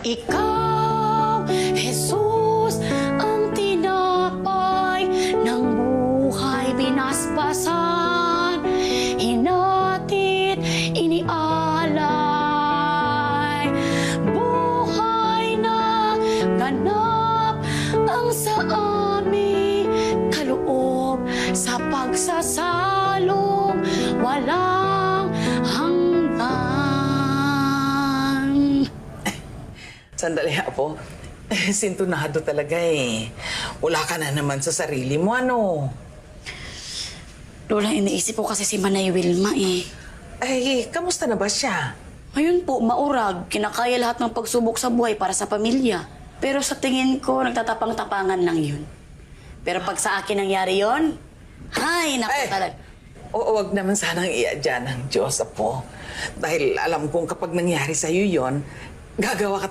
Ikaw, Jesus, ang tinapay ng buhay binasbasan, hinatid, inialay. Buhay na ganap ang sa amin kaloob sa pagsasalong walang hanggan. Sandali, Apo. Sintonado talaga eh. Wala ka na naman sa sarili mo, ano? Lola, iniisip ko kasi si Manay Wilma eh. Ay, kamusta na ba siya? Ngayon po, maurag, kinakaya lahat ng pagsubok sa buhay para sa pamilya. Pero sa tingin ko, nagtatapang-tapangan lang yun. Pero pag sa akin nangyari yun, ay, naku talaga. Oo, wag naman sanang iadya ng Diyos, Apo. Dahil alam kong kapag nangyari sa'yo yon, gagawa ka